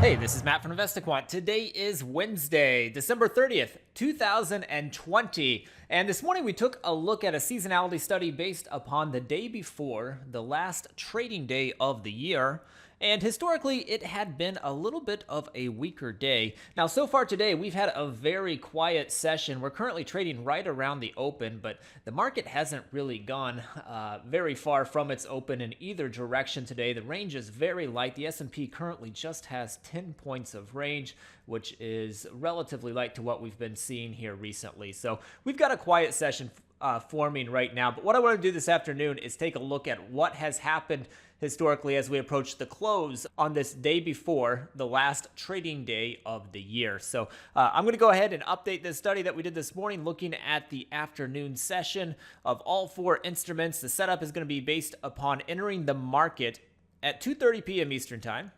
Hey, this is Matt from InvestiQuant. Today is Wednesday, December 30th, 2020. And this morning we took a look at a seasonality study based upon the day before the last trading day of the year. And historically, it had been a little bit of a weaker day. Now, so far today, we've had a very quiet session. We're currently trading right around the open, but the market hasn't really gone very far from its open in either direction today. The range is very light. The S&P currently just has 10 points of range, which is relatively light to what we've been seeing here recently. So we've got a quiet session forming right now. But what I want to do this afternoon is take a look at what has happened historically as we approach the close on this day before the last trading day of the year. So I'm going to go ahead and update this study that we did this morning looking at the afternoon session of all four instruments. The setup is going to be based upon entering the market at 2:30 p.m. Eastern Time.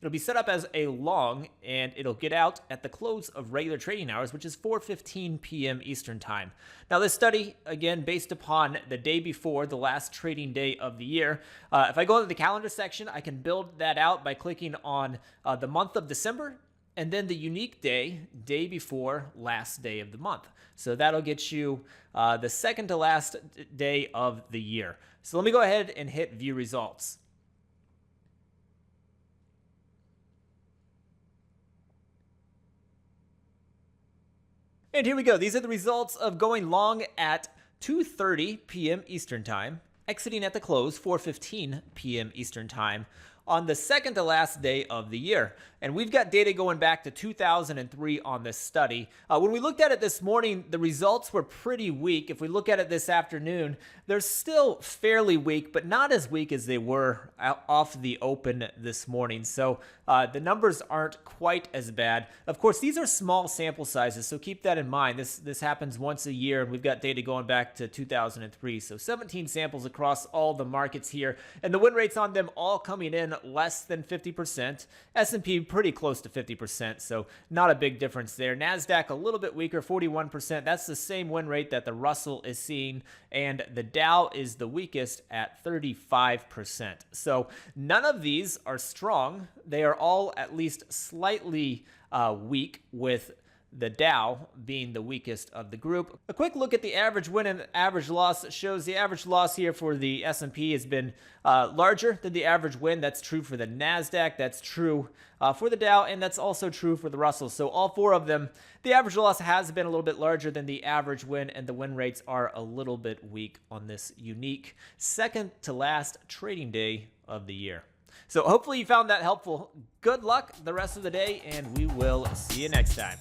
It'll be set up as a long, and it'll get out at the close of regular trading hours, which is 4:15 p.m. Eastern Time. Now, this study, again, based upon the day before the last trading day of the year. If I go into the calendar section, I can build that out by clicking on the month of December, and then the unique day before last day of the month. So that'll get you the second to last day of the year. So let me go ahead and hit View Results. And here we go. These are the results of going long at 2:30 p.m. Eastern Time, exiting at the close 4:15 p.m. Eastern Time on the second to last day of the year. And we've got data going back to 2003 on this study. When we looked at it this morning, the results were pretty weak. If we look at it this afternoon, they're still fairly weak, but not as weak as they were off the open this morning. So the numbers aren't quite as bad. Of course, these are small sample sizes, so keep that in mind. This happens once a year, and we've got data going back to 2003. So 17 samples across all the markets here, and the win rates on them all coming in less than 50%. S&P pretty close to 50%, so not a big difference there. NASDAQ a little bit weaker, 41%. That's the same win rate that the Russell is seeing, and the Dow is the weakest at 35%. So none of these are strong. They are all at least slightly weak, with the Dow being the weakest of the group. A quick look at the average win and average loss shows the average loss here for the S&P has been larger than the average win. That's true for the NASDAQ, that's true for the Dow, and that's also true for the Russell. So all four of them, the average loss has been a little bit larger than the average win, and the win rates are a little bit weak on this unique second to last trading day of the year. So hopefully you found that helpful. Good luck the rest of the day, and we will see you next time.